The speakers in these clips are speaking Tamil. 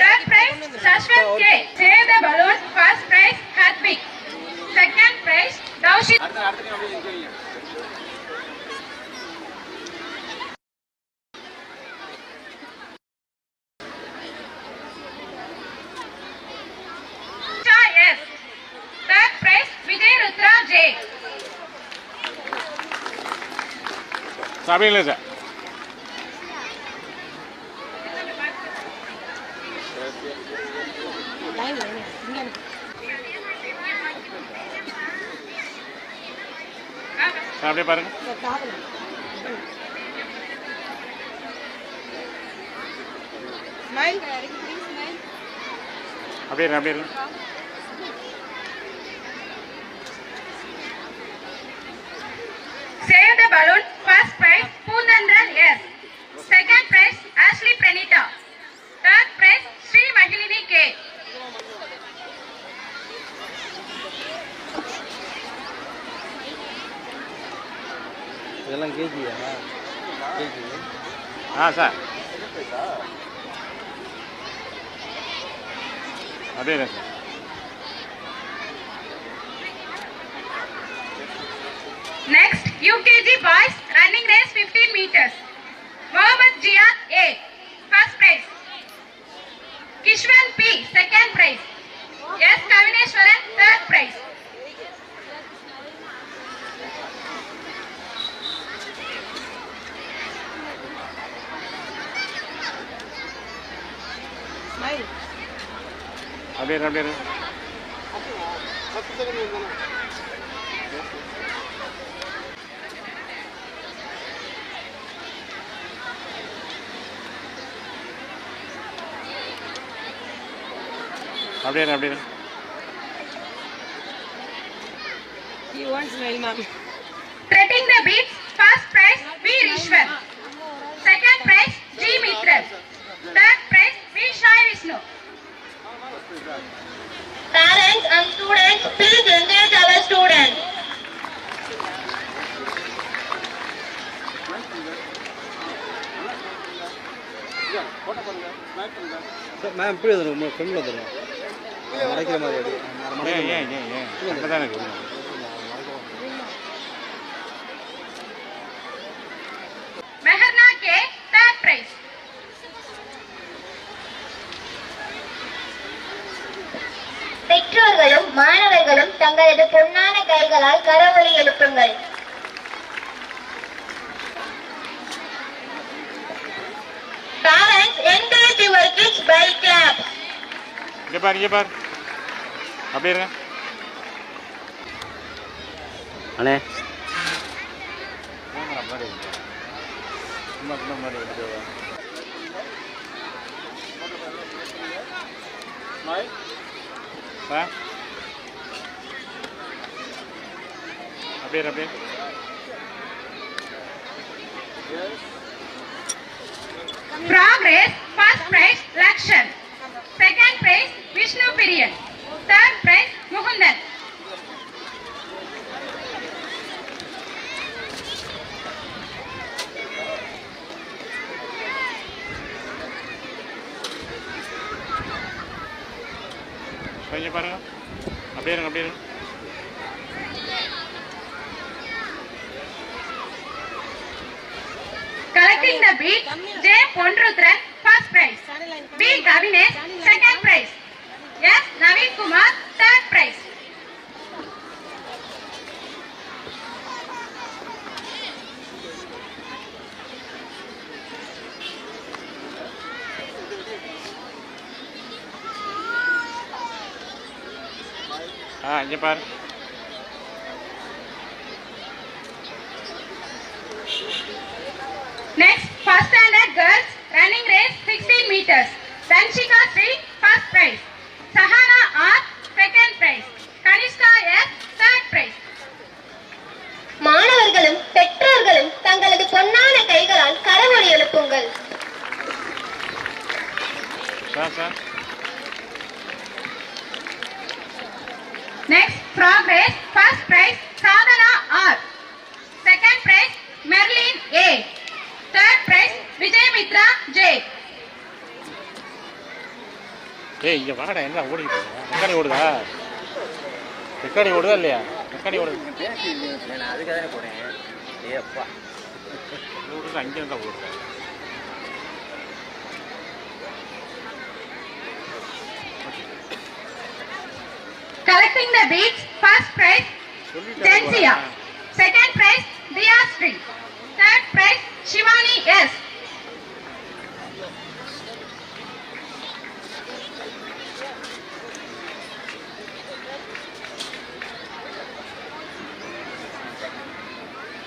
Third prize, Shashwat K. Save the balloon. First prize, Hartvik. Second prize, Daushit. Yes. Third prize, Vijay Rutra J. சாப்பிடுங்களா சார்? அப்படியே பாருங்க. அப்படியே அப்படியே Save the balloon. First prize, Poonandran S. Second prize, Ashley Pranita. Third prize, Sri Mahilini K. இதெல்லாம் கேஜியா? கேஜி. சார் அப்படியே sir. Next, UKG boys running race 15 meters. Mohammad Jiyad A. First prize. Kishwan P. Second prize. S. Kavineshwaran third prize. அப்படியே அப்படியே அப்படியே அப்படியே. You want smile, ma'am? Threading the beats. First prize, V. Rishwan. Second prize, G. Mitral. Third prize, V. Shai Vishnu. Parents and students, please engage our students. Ma'am இப்படி வந்துடும் ஃப்ரெண்டில் வந்துடும் மறைக்கிற மாதிரி அப்படி Meherna K. Third prize. பெற்றோர்களும் மாணவர்களும் தங்களது பொன்னான கைகளால் கரவொலி எழுப்புங்கள். Parents, encourage your kids by claps. இங்கே பாரு அப்படியே இருங்க. அண்ணே அப்படியே அப்படியே. Progress. First prize, Lakshan. Second prize, Vishnu Piriyan. Third prize, Mukundan. கொஞ்சம் பாருங்க. அப்படியே இருங்க அப்படியே இருங்க. Collecting the beat, J. Pondrutran, first prize. B. Gavinesh, second prize. S. Naveen Kumar, third prize. இங்கே பாரு. Next, first standard girls running race 16 meters. Danshika Sri, first prize. Sahana R, second prize. Kanishka S, third prize. மாணவர்களும் பெற்றோர்களும் தங்களது பொன்னான கைகளால் கரவொலி எழுப்புங்கள். Sir Next, progress. First prize, Sadhana R. Second prize, Merlin A. Third prize, Vijay Mitra J. ஏய் இங்கே வாடா என்ன ஓடிக்கிட்டு இருக்க? ரெக்கார்டி ஓடுதா? ரெக்கார்டி ஓடுதா இல்லையா? ரெக்கார்டி ஓடுது. நான் அதுக்காக தானே போனேன். ஏப்பா ஓடுது அங்கே இருந்தால் ஓடுது. Collecting the beads, first prize, Jensia. Second prize, Diya Sri. Third prize, Shivani S.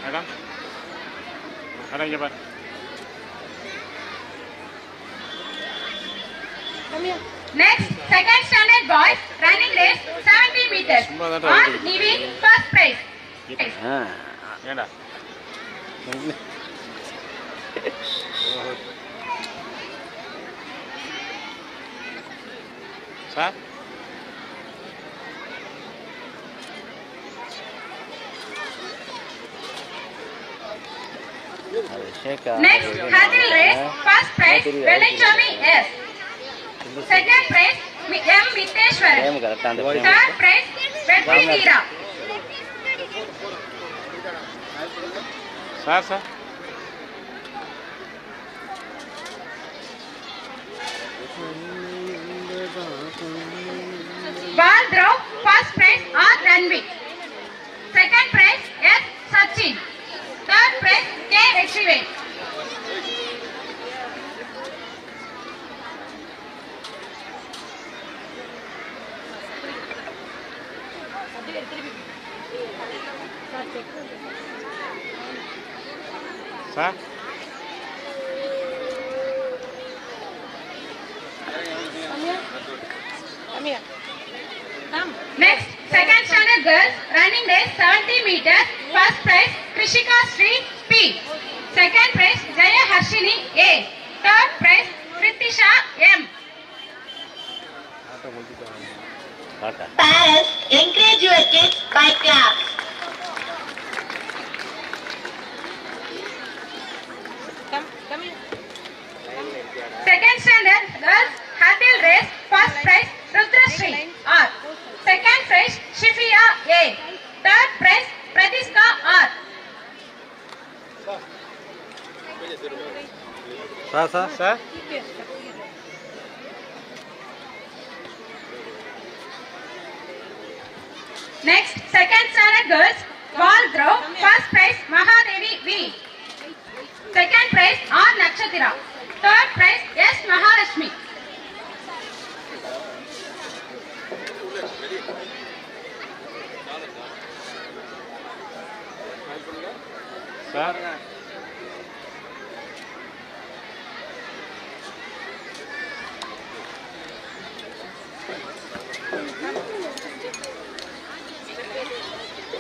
Madam madam இங்கே பாரு. Next, second standard boys running race 70 meters. On Niveen, first prize. ஏண்டா sir Next, hurdle race, first prize, Velichami S. Second prize, M. Miteshwaran. Third prize, Vetri Veera. Sir sir Ball throw, first prize, R. Ranvik. Second prize, S. Sachin. Third prize, K. Vetrivel. Sir Next, second standard girls running race 70 meters. First prize, Krishika Sri P. Second prize, Jaya Harshini A. Third prize, Pritisha M. Parents, encourage your kids by claps. Second standard girls hurdle race. First prize, Rudrashree R. Second prize, Shifia A. Third prize, Pratiska R. Sir sir Next, second standard girls ball throw. First prize, Mahadevi V. Second prize, R. Nakshatira. Third prize, S. Mahalakshmi. Sir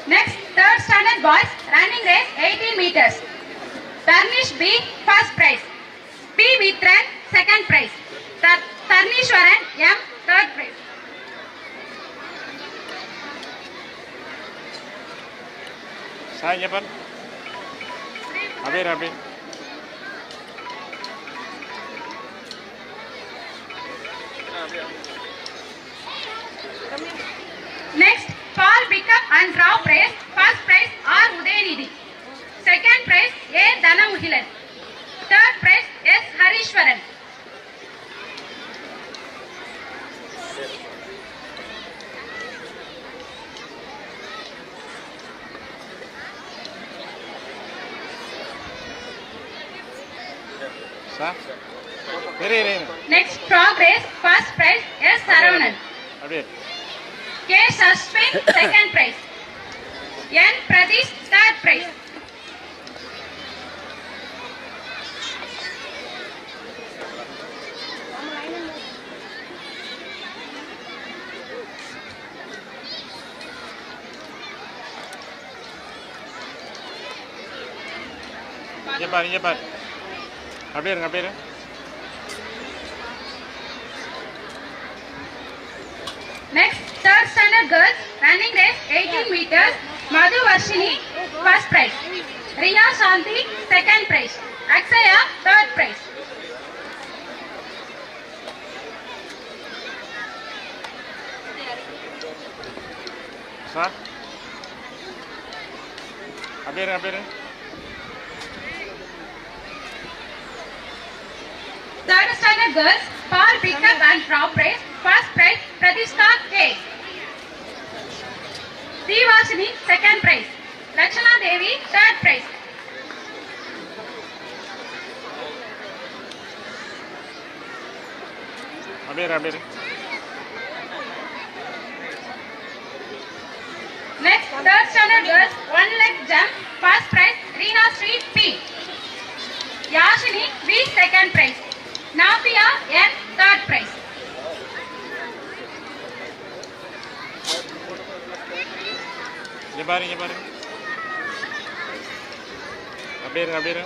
Next, third standard boys running race 18 meters. Tarnish B, first prize. P. Vitran, second prize. Tarnishwaran M, third prize. Sir இங்கே பாரு. அப்படியே அப்படியே Next, Paul Pickup and Draw prize. First prize, R. Udayanidhi. Second prize, A. Dhanamuhilan. Third prize, S. Harishwaran. Sir இரு இரு இரு. Next, Frog race. First prize, S. Saravanan. அப்படியே K. Sashwin, second prize. N. Pradesh, third prize. இங்கே பாரு இங்கே பாரு. அப்படியே இருங்க அப்படியே இருங்க. Next, third standard girls running race 18 meters. Madhu Varshini, first prize. Riya Shanti, second prize. Aksaya, third prize. Sir அப்படியே Third standard girls, Paul pickup and drop prize. First prize, Pratishka K. Devashini, second prize. Lakshana Devi, third prize. அப்படியே Next, third standard girls, one leg jump. First prize, Reena Street P. Yashini V, second prize. Nafia N, third prize. இங்கே பாரு அப்படியே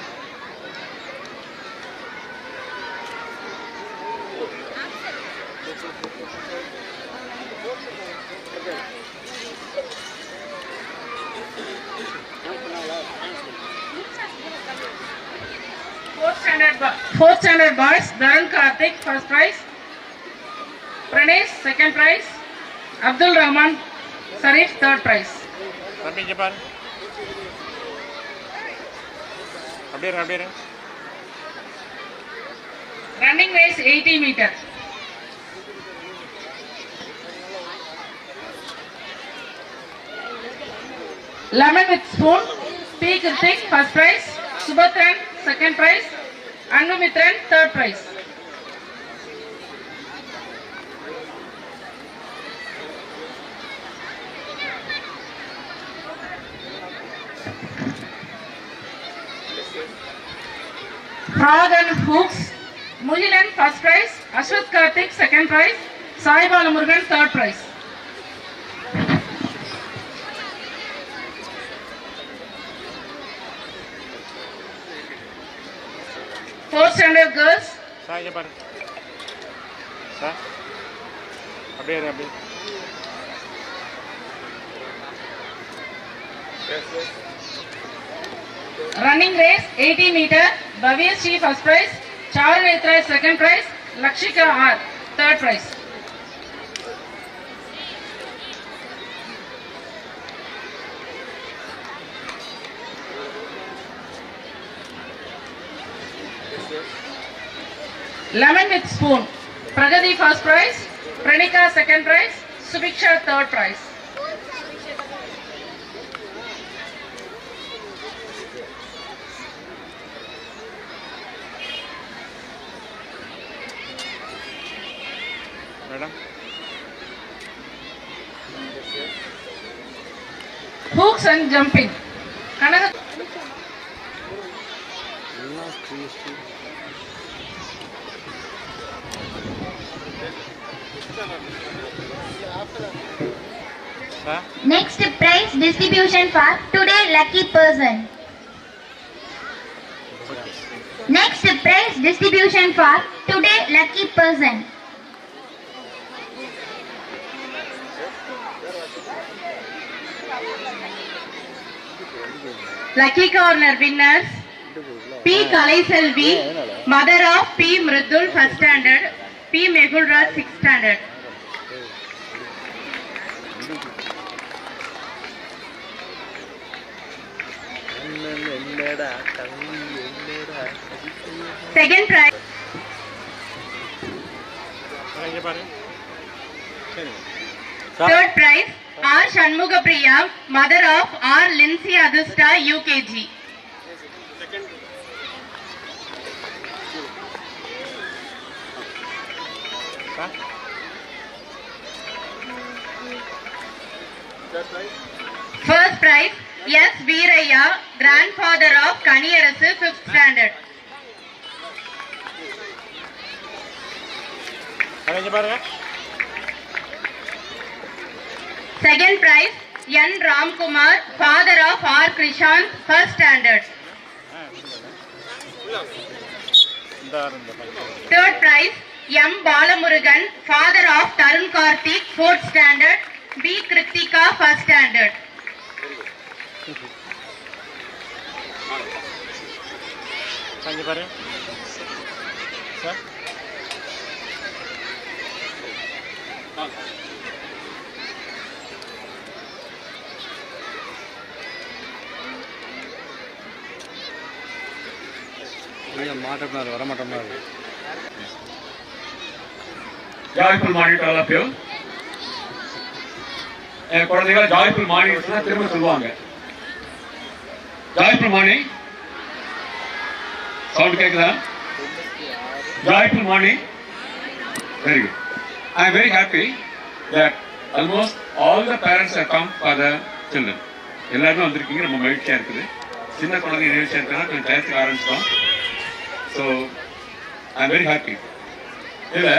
Fourth standard boys, Dharan Karthik, first prize. Pranesh, second prize. Abdul Rahman Sarif, third prize. தம்பி இங்கே பாரு அப்படியே Running race 80 meter. Lemon with spoon, P. Kritik, first prize. Subhatran, second prize. Anumitran, third prize. Frog and hooks, Mujilan, first prize. Ashwath Karthik, second prize. Sai Balamurugan, third prize. Fourth standard girls, sir இங்கே பாரு சார் அப்படியே running race 80 meter. Bhavya Sri, first prize. Charu Netra, second prize. Lakshika R, third prize. Lemon with spoon, Pragati, first prize. Pranika, second prize. Subiksha, third prize. Madam Hooks and jumping. Kanaga. Sir Next prize distribution for today lucky person. Next prize distribution for today lucky person. Lucky corner winners. P. Kalai Selvi, mother of P. Mridul, first standard. P. Megulraj, sixth standard. Second prize. இங்கே பாரு சரி Third prize. R. Shanmugapriya, mother of R. Lindsay Agusta, UKG. Sir First prize. S. Veeraya, grandfather of Kaniyarasu, fifth standard. அதை இங்கே பாருங்க Second prize. N. Ramkumar, father of R. Krishan, first standard. இந்த Third prize. M. Balamurugan, father of Tarun Karthik, fourth standard. B. Kritika, first standard. இங்கே பாரு சார் பையன் மாட்டோம்னா வர மாட்டோம்னா joyful morning to all of you. என் குழந்தைகளை ஜாய்ஃபுல் மார்னிங் சொன்னா திரும்ப சொல்லுவாங்க. ஜாய்ஃபுல் மார்னிங் சவுண்ட் கேக்குதா? Joyful morning. Very good. I am very happy that almost all the parents have come for the children. எல்லாரும் வந்திருக்கீங்க, ரொம்ப மகிழ்ச்சியா இருக்குது. சின்ன குழந்தைங்க நிகழ்ச்சியா இருக்காங்க, கொஞ்சம் டயத்துக்கு ஆரம்பிச்சிட்டோம். So I am very happy. இதுல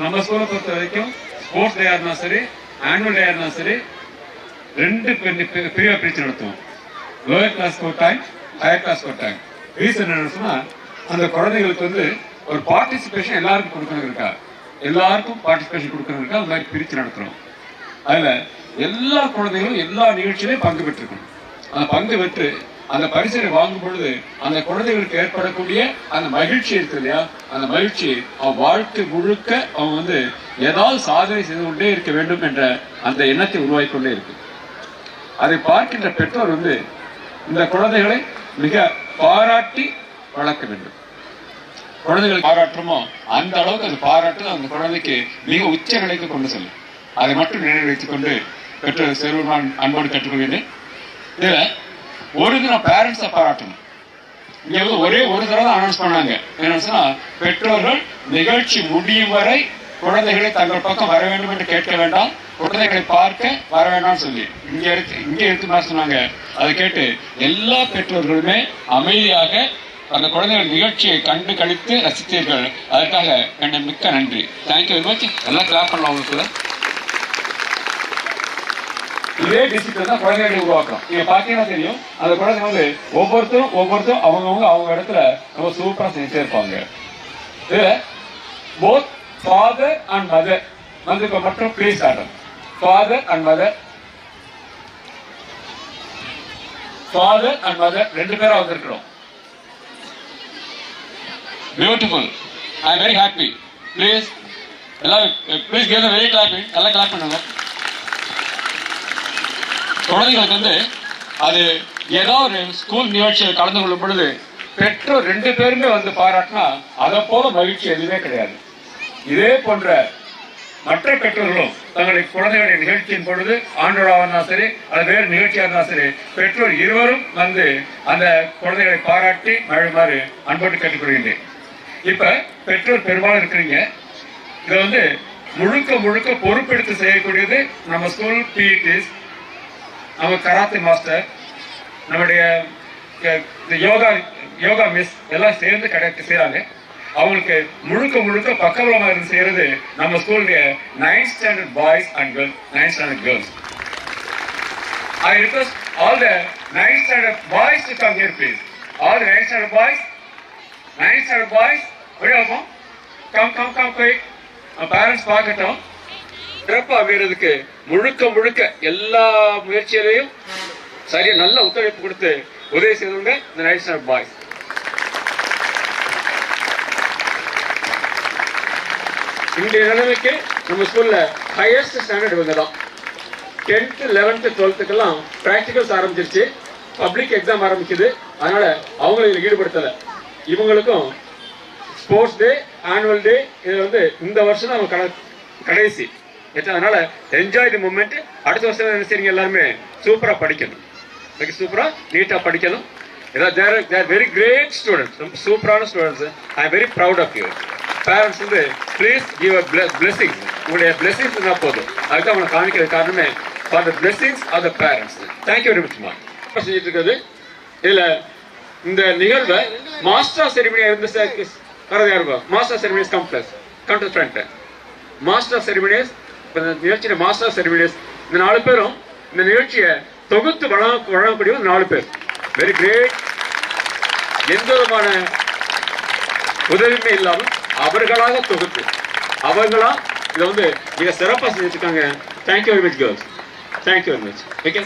நம்ம ஸ்கூலை பொறுத்த வரைக்கும் ஸ்போர்ட்ஸ் டே இருந்தாலும் சரி, ஆனுவல் டே இருந்தாலும் சரி, ரெண்டு பிரிவா பிரிச்சு நடத்துவோம். லோயர் கிளாஸ் ஒரு டைம், ஹையர் கிளாஸ் ஒரு டைம். ரீசன் என்ன சொன்னா, அந்த குழந்தைகளுக்கு வந்து ஒரு பார்ட்டிசிபேஷன் எல்லாருக்கும் கொடுக்கணும் இருக்கா, எல்லாருக்கும் பார்ட்டிசிபேஷன் கொடுக்கணும் இருக்கா, அந்த மாதிரி பிரிச்சு நடத்துறோம். அதுல எல்லா குழந்தைகளும் எல்லா நிகழ்ச்சியிலையும் பங்கு பெற்றிருக்கணும். அந்த பங்கு பெற்று அந்த பரிசை வாங்கும் பொழுது அந்த குழந்தைகளுக்கு ஏற்படக்கூடிய அந்த மகிழ்ச்சி இருக்கு இல்லையா, அந்த மகிழ்ச்சி அவன் வாழ்க்கை முழுக்க அவன் வந்து ஏதாவது சாதனை செய்து கொண்டே இருக்க வேண்டும் என்ற அந்த எண்ணத்தை உருவாக்கி கொண்டே இருக்கு. அதை பார்க்கின்ற பெற்றோர் வந்து இந்த குழந்தைகளை மிக பாராட்டி வளர்க்க வேண்டும். குழந்தைகள் பாராட்டுமோ அந்த அளவுக்கு அந்த பாராட்டு அந்த குழந்தைக்கு மிக உச்ச நிலைக்கு கொண்டு செல்லும். அதை மட்டும் நினைவு வைத்துக் கொண்டு பெற்றோர் செல்வம் அன்போடு கற்றுக்கொள்கிறேன். இதுல ஒரு தினம் பேரண்ட்ஸை பாராட்டணும். இங்க வந்து ஒரே ஒரு தடவை தான் அனௌன்ஸ் பண்ணாங்க. என்ன சொன்னா, பெற்றோர்கள் நிகழ்ச்சி முடியும் வரை குழந்தைகளை தங்கள் பக்கம் வர வேண்டும் என்று கேட்க வேண்டாம், குழந்தைகளை பார்க்க வர வேண்டாம் சொல்லி இங்க எடுத்து சொன்னாங்க. அதை கேட்டு எல்லா பெற்றோர்களுமே அமைதியாக அந்த குழந்தைகள் நிகழ்ச்சியை கண்டு கழித்து ரசித்தீர்கள். அதற்காக என்ன மிக்க நன்றி. Thank you very much. எல்லாம் கிளாப் பண்ணலாம் உங்களுக்கு. இதே டிசிப்ளின் தான் குழந்தைகளை உருவாக்குறோம். நீங்க பாத்தீங்கன்னா தெரியும், அந்த குழந்தை வந்து ஒவ்வொருத்தரும் அவங்க இடத்துல ரொம்ப சூப்பரா செஞ்சுட்டே இருப்பாங்க. இதுல போத் ஃபாதர் அண்ட் மதர் வந்து மட்டும் ப்ளீஸ் ஆடும். ஃபாதர் அண்ட் மதர் ரெண்டு பேரும் வந்திருக்கிறோம். Beautiful. I am very happy. Please எல்லாம் ப்ளீஸ் கிவ் வெரி கிளாப்பிங். எல்லாம் கிளாப் பண்ணுங்க. குழந்தைகளுக்கு வந்து அது ஏதோ ஒரு ஸ்கூல் நிகழ்ச்சியில் கலந்து கொள்ளும் பொழுது பெற்றோர் ரெண்டு பேருமே வந்து பாராட்டினா அதை போல மகிழ்ச்சி எதுவுமே கிடையாது. இதே போன்ற மற்ற பெற்றோர்களும் தங்களுடைய குழந்தைகளுடைய நிகழ்ச்சியின் பொழுது ஆண்டோடாக இருந்தாலும் சரி, அது வேறு நிகழ்ச்சியாக இருந்தாலும் சரி, பெற்றோர் இருவரும் வந்து அந்த குழந்தைகளை பாராட்டி மகிழுமாறு அன்போடு கேட்டுக்கொள்கின்றேன். இப்ப பெற்றோர் பெரும்பாலும் இருக்கிறீங்க. இதை வந்து முழுக்க பொறுப்பெடுத்து செய்யக்கூடியது நம்ம ஸ்கூல் பிஇடிஸ், நம்ம கராத்தே மாஸ்டர், நம்முடைய யோகா மிஸ் எல்லாம் சேர்ந்து செய்யறாங்க. அவங்களுக்கு முழுக்க பக்கபலமாக இருந்து செய்யறது நம்ம ஸ்கூலுடைய 9th standard boys and girls, 9th standard girls. I request all the 9th standard boys to come here, please. All the 9th standard boys, வெளியாகும். come quick. பேரண்ட்ஸ் பார்க்கட்டும். சிறப்பாக அமைகிறதுக்கு முழுக்க எல்லா முயற்சியிலையும் சரியா நல்ல ஒத்துழைப்பு கொடுத்து உதவி செய்தவங்க இந்த 9th standard boys. இன்றைய நிலைமைக்கு நம்ம ஸ்கூல்ல ஹையஸ்ட் ஸ்டாண்டர்ட் இவங்க தான். 10th 11th 12th பிராக்டிகல்ஸ் ஆரம்பிச்சிருச்சு, பப்ளிக் எக்ஸாம் ஆரம்பிக்குது. அதனால அவங்களை இதில் ஈடுபடுத்தலை. இவங்களுக்கும் ஸ்போர்ட்ஸ் டே, ஆனுவல் டே, இது வந்து இந்த வருஷம் தான் அவங்க கடைசி. அதனால என்ஜாய் தி மூமெண்ட். அடுத்த வருஷம் என்ன செய்யுங்க, எல்லாருமே சூப்பரா படிக்கணும், சூப்பரா நீட்டா படிக்கணும். வெரி கிரேட் ஸ்டூடெண்ட்ஸ், ரொம்ப சூப்பரான students. I am very proud of you. Parents வந்து ப்ளீஸ் கிவ் அ பிளெஸிங்ஸ். உங்களுடைய பிளெஸிங்ஸ் இருந்தால் போதும். அதுதான் அவங்களை காமிக்கிற காரணமே for the blessings of the parents. Thank you very much. செஞ்சுட்டு இருக்கிறது இதுல இந்த நிகழ்வை மாஸ்டர் ஆஃப் செரிமனியா இருந்து வரது யாருக்கும் master of ceremonies come to front. Master of ceremonies நிகழ்ச்சியில மாஸ்டர் ஆஃப் செரிமனிஸ் இந்த 4 பேரும் இந்த நிகழ்ச்சியை தொகுத்து வழங்கக்கூடிய 4 பேர். Very great. எந்த விதமான உதவியுமே இல்லாமல் அவர்களாக தொகுத்து அவங்களா இதை வந்து மிக சிறப்பாக செஞ்சுருக்காங்க. Thank you very much girls. Thank you very much. Okay,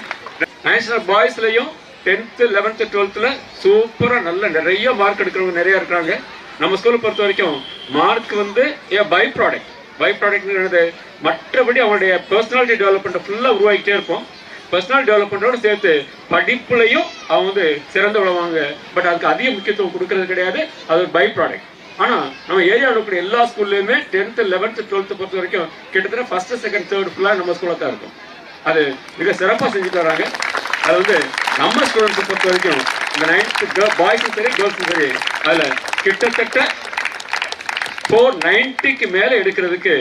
9th standard பாய்ஸ்லையும் 10th 11th 12th சூப்பராக நல்ல நிறைய மார்க் எடுக்கிறவங்க நிறைய இருக்கிறாங்க. நம்ம ஸ்கூலை பொறுத்த வரைக்கும் மார்க் வந்து பை ப்ராடக்ட்ங்கிறது மற்றபடி அவங்களுடைய பர்சனாலிட்டி டெவலப்மெண்ட் ஃபுல்லாக உருவாக்கிட்டே இருப்போம். பர்சனல் டெவலப்மெண்டோட சேர்த்து படிப்புலையும் அவங்க வந்து சிறந்து விளவாங்க. பட் அதுக்கு அதிக முக்கியத்துவம் கொடுக்கறது கிடையாது, அது ஒரு பை ப்ராடக்ட். ஆனா நம்ம ஏரியாவில் இருக்கக்கூடிய எல்லா ஸ்கூல்லையுமே 10th 11th 12th பொறுத்த வரைக்கும் கிட்டத்தட்ட ஃபர்ஸ்ட் செகண்ட் தேர்ட் ஃபுல்லா நம்ம ஸ்கூல்ல தான் இருக்கும். அது மிக சிறப்பாக செஞ்சுட்டு வராங்க. அது வந்து நம்ம ஸ்டூடெண்ட்ஸை பொறுத்த வரைக்கும் இந்த 9th பாய்ஸும் சரி கேர்ள்ஸும் சரி அதுல கிட்டத்தட்ட 490க்கு மேல எடுக்கிறதுக்கு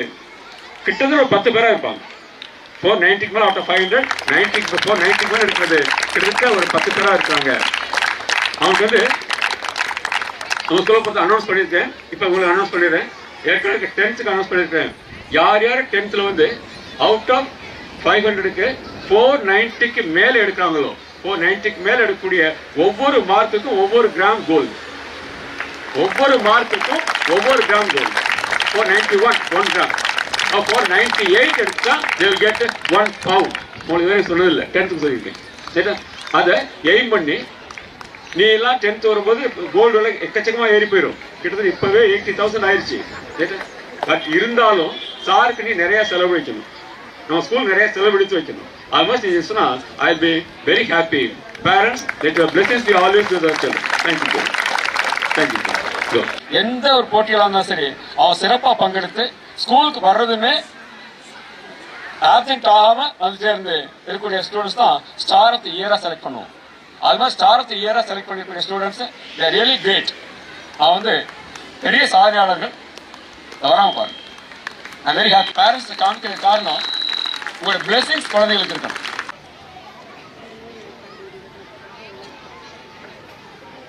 கிட்டத்தட்ட ஒரு 10 பேரா இருப்பாங்க. 490க்கு மேல அவுட் ஆஃப் 500 490க்கு மேல எடுக்கிறது கிட்டத்தட்ட ஒரு 10 பேரா இருக்காங்க. அவங்க வந்து நம்ம ஸ்கூலை பொறுத்து அனௌன்ஸ் பண்ணியிருக்கேன். இப்போ உங்களுக்கு அனௌன்ஸ் பண்ணிடுறேன். ஏற்கனவே 10th அனௌன்ஸ் பண்ணியிருக்கேன். யார் 10th வந்து அவுட் ஆஃப் 500க்கு 490க்கு மேல எடுக்கிறாங்களோ 490க்கு மேல எடுக்கக்கூடிய ஒவ்வொரு மார்க்குக்கும் ஒவ்வொரு கிராம் கோல்டு, ஒவ்வொரு மார்க்குக்கும் ஒவ்வொரு கிராம் கோல்டு. 491 1 கிராம். 498 எடுத்தா they will get 1 pound. உங்களுக்கு வேற சொன்னதில்லை, 10th சொல்லியிருக்கேன். சரியா? அதை எய்ம் பண்ணி நீ எல்லாம் 10th வரும்போது கோல்டு விலை எக்கச்சக்கமா ஏறி போயிடும். கிட்டத்தட்ட இப்பவே 80,000 ஆயிடுச்சு. பட் இருந்தாலும் சாருக்கு நீ நிறைய செலவழிக்கணும், நம்ம ஸ்கூல் நிறைய செலவழித்து வைக்கணும். ஆல்மோஸ்ட் நீ சொன்னா I will be very happy. Parents let your blessings be always with our children. Thank you. Thank you. எந்த ஒரு போட்டியில இருந்தாலும் சரி அவன் சிறப்பா பங்கெடுத்து ஸ்கூலுக்கு வர்றதுமே ஆப்சென்ட் ஆகாம வந்து சேர்ந்து இருக்கக்கூடிய ஸ்டூடெண்ட்ஸ் தான் ஸ்டார் ஆஃப் தி இயரா செலக்ட் பண்ணுவோம். அது மாதிரி ஸ்டார் ஆஃப் தி இயரா செலக்ட் பண்ணிக்கூடிய ஸ்டூடெண்ட்ஸ் தேர் ரியலி கிரேட். அவன் வந்து பெரிய சாதனையாளர்கள் வராம பாருங்க. நான் வெரி ஹாப்பி. பேரண்ட்ஸ் காமிக்கிற காரணம் உங்களோட பிளெஸிங்ஸ் குழந்தைகளுக்கு இருக்கணும்.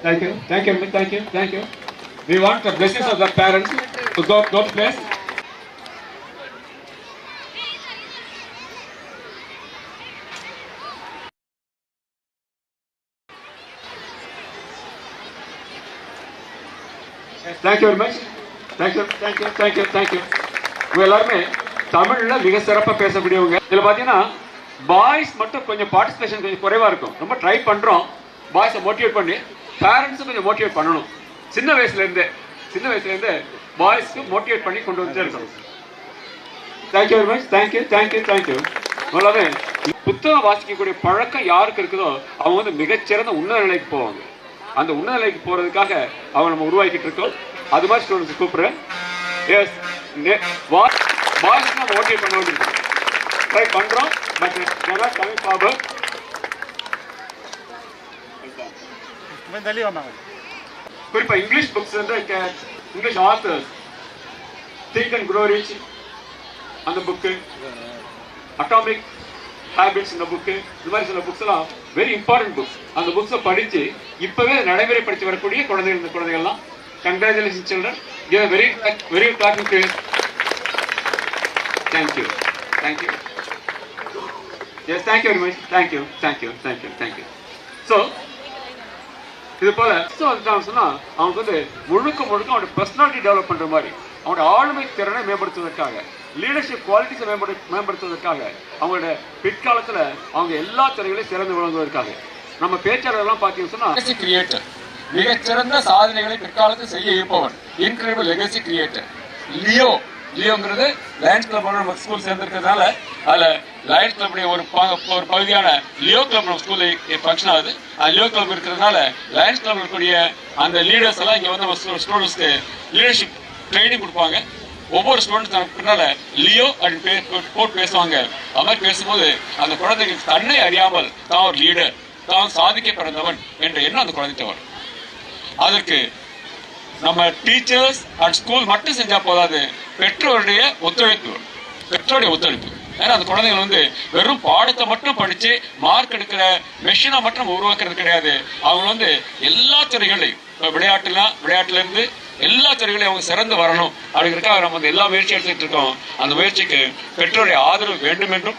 Thank you. Thank you. Thank you. Thank you. We want the blessings of the parents to go to place. Thank you very much. Thank you. Thank you. Thank you. Thank you. உங்க எல்லாருமே தமிழ்ல மிக சிறப்பா பேசக்கூடியவங்க. இதுல பாத்தீங்கன்னா பாய்ஸ் மட்டும் கொஞ்சம் பார்ட்டிசிபேஷன் கொஞ்சம் குறைவா இருக்கும். ரொம்ப ட்ரை பண்றோம் பாய்ஸை மோட்டிவேட் பண்ணி. பேரண்ட்ஸும் கொஞ்சம் மோட்டிவேட் பண்ணணும். சின்ன வயசுல இருந்தே பாய்ஸ்க்கு மோட்டிவேட் பண்ணி கொண்டு வந்து இருக்கணும். Thank you very much. Thank you thank you thank you. முதலாவே புத்தகம் வாசிக்கக்கூடிய பழக்கம் யாருக்கு இருக்குதோ அவங்க வந்து மிகச்சிறந்த உன்னத நிலைக்கு போவாங்க. அந்த உன்னத நிலைக்கு போறதுக்காக அவங்க நம்ம உருவாக்கிட்டு இருக்கோம். அது மாதிரி ஸ்டூடெண்ட்ஸ் கூப்பிடுறேன். எஸ் பாய்ஸ் நம்ம மோட்டிவேட் பண்ண வேண்டியிருக்கோம். ட்ரை பண்றோம். But coming forward. குறிப்பா இங்கிலீஷ் புக்ஸ் வந்து English authors think and grow rich அந்த புக்கு, அட்டாமிக் ஹேபிட்ஸ் இந்த புக்கு, இது மாதிரி சில புக்ஸ் எல்லாம் வெரி இம்பார்ட்டன்ட் புக்ஸ். அந்த புக்ஸை படிச்சு இப்பவே நடைமுறைப்படுத்தி வரக்கூடிய குழந்தைகள், இந்த குழந்தைகள்லாம் congratulation children. Very very class. Thank you thank you. Yes thank you very much. Thank you thank you thank you thank you. So இது போல சொன்னா அவனுக்கு வந்து முழுக்க அவனோட பர்சனாலிட்டி டெவலப் பண்ற மாதிரி அவனோட ஆளுமை திறனை மேம்படுத்துவதற்காக, லீடர்ஷிப் குவாலிட்டிஸை மேம்படுத்துவதற்காக, அவங்களோட பிற்காலத்துல அவங்க எல்லா துறைகளையும் சிறந்து விளங்குவதற்காக நம்ம பேச்சாளர்லாம் பார்த்தீங்கன்னு சொன்னா கிரியேட்டர், மிகச்சிறந்த சாதனைகளை பிற்காலத்தில் செய்ய இருப்பவர், இன்கிரெடிபிள் லெகசி கிரியேட்டர். லியோங்கிறது லயன்ஸ் கிளப் நம்ம ஸ்கூல் சேர்ந்திருக்கிறதுனால அதுல லயன்ஸ் கிளப்புடைய ஒரு பகுதியான லியோ கிளப் நம்ம ஸ்கூல்ல ஃபங்க்ஷன் ஆகுது. அது லியோ கிளப் இருக்கிறதுனால லயன்ஸ் கிளப் இருக்கக்கூடிய அந்த லீடர்ஸ் எல்லாம் இங்க வந்து நம்ம ஸ்டூடெண்ட்ஸ்க்கு லீடர்ஷிப் ட்ரைனிங் கொடுப்பாங்க. ஒவ்வொரு ஸ்டூடெண்ட்ஸ் பின்னால லியோ அப்படின்னு போட்டு பேசுவாங்க. அது மாதிரி பேசும்போது அந்த குழந்தைகளுக்கு தன்னை அறியாமல் தான் ஒரு லீடர், தான் சாதிக்க பிறந்தவன் என்ற எண்ணம் அந்த குழந்தைகிட்ட வரும். அதற்கு நம்ம டீச்சர்ஸ் அண்ட் ஸ்கூல் மட்டும் செஞ்சா போதாது, பெற்றோருடைய ஒத்துழைப்பு. ஏன்னா அந்த குழந்தைகள் வந்து வெறும் பாடத்தை மட்டும் படிச்சு மார்க் எடுக்கிற மெஷினை மட்டும் உருவாக்குறது கிடையாது. அவங்க வந்து எல்லா துறைகளையும் விளையாட்டுல இருந்து எல்லா துறைகளையும் அவங்க சிறந்து வரணும் அப்படிங்கிறதுக்காக நம்ம வந்து எல்லா முயற்சி எடுத்துட்டு இருக்கோம். அந்த முயற்சிக்கு பெற்றோருடைய ஆதரவு வேண்டும் என்றும்,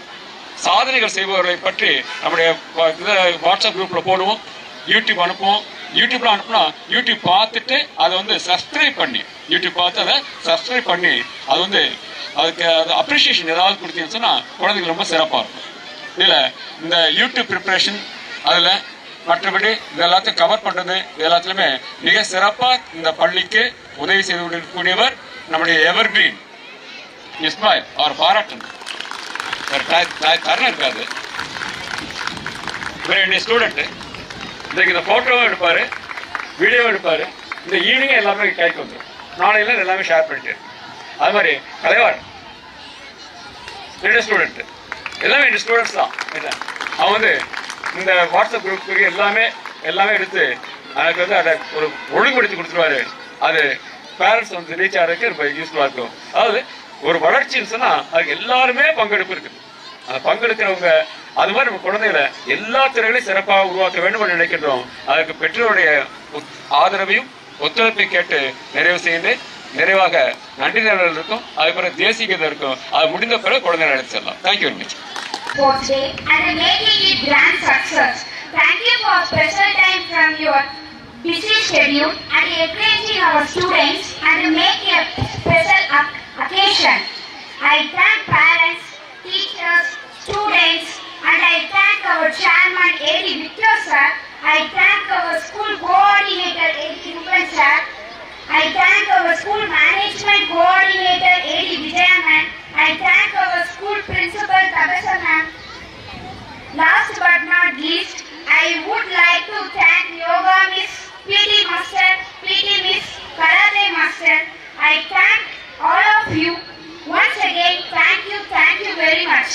சாதனைகள் செய்பவர்களை பற்றி நம்முடைய வாட்ஸ்அப் குரூப்ல போடுவோம், யூடியூப் அனுப்புவோம். யூடியூப்ல அனுப்புனா யூடியூப் பார்த்துட்டு அதை வந்து சப்ஸ்கிரைப் பண்ணி அது வந்து அதுக்கு அப்ரிசியேஷன் ஏதாவது கொடுத்தீங்கன்னு சொன்னா குழந்தைகள் ரொம்ப சிறப்பாக இருக்கும். இதுல இந்த யூடியூப் ப்ரிப்பரேஷன் அதுல மற்றபடி இது எல்லாத்தையும் கவர் பண்றது எல்லாத்துலயுமே மிக சிறப்பா இந்த பள்ளிக்கு உதவி செய்து கொண்டிருக்கக்கூடியவர் நம்முடைய எவர்கிரீன் இஸ்மாயில். அவர் பாராட்டணும். தருணம் இருக்காது. இவர் என்னுடைய ஸ்டூடெண்ட்டு. இன்றைக்கு இந்த ஃபோட்டோவும் எடுப்பார், வீடியோவும் எடுப்பார். இந்த ஈவினிங்கே எல்லாமே கைக்கு வந்துடும். நாளையில எல்லாமே ஷேர் பண்ணிட்டு. அது மாதிரி கலைவார் என்னுடைய ஸ்டூடெண்ட்டு, எல்லாமே என்னுடைய ஸ்டூடெண்ட்ஸ் தான். இல்லை அவன் வந்து இந்த வாட்ஸ்அப் குரூப்புக்கு எல்லாமே எடுத்து எனக்கு வந்து அதை ஒரு ஒழுங்குபடுத்தி கொடுத்துருவாரு. அது பேரண்ட்ஸ் வந்து ரீச் ஆகிறதுக்கு ரொம்ப யூஸ்ஃபுல்லாக இருக்கும். அதாவது ஒரு வளர்ச்சின்னு சொன்னால் அதுக்கு எல்லாருமே பங்கெடுப்பு இருக்குது. அந்த பங்கெடுக்கிறவங்க அது மாதிரி நம்ம குழந்தைகளை எல்லா துறைகளையும் சிறப்பாக உருவாக்க வேண்டும் என்று நினைக்கின்றோம். அதுக்கு பெற்றோருடைய ஆதரவையும் ஒத்துழைப்பையும் கேட்டு நிறைவு செய்து நிறைவாக நன்றி நிரல் இருக்கும். அது பிறகு தேசிய கீதம் இருக்கும். அது முடிந்த பிறகு குழந்தைகளை அழைத்து செல்லலாம். Thank you very much. Sports Day and making it grand success. Thank you for special time from your busy schedule and encouraging our students and make a special occasion. I thank parents, teachers, students, and I thank our chairman A.D. Victor sir. I thank our school coordinator A.D. Rupan sir. I thank our school management coordinator A.D. Vijayaman. I thank our school principal Tabasa ma'am. Last but not least, I would like to thank Yoga Miss, PT Master, PT Miss, Karate Master. I thank all of you. Once again, thank you very much.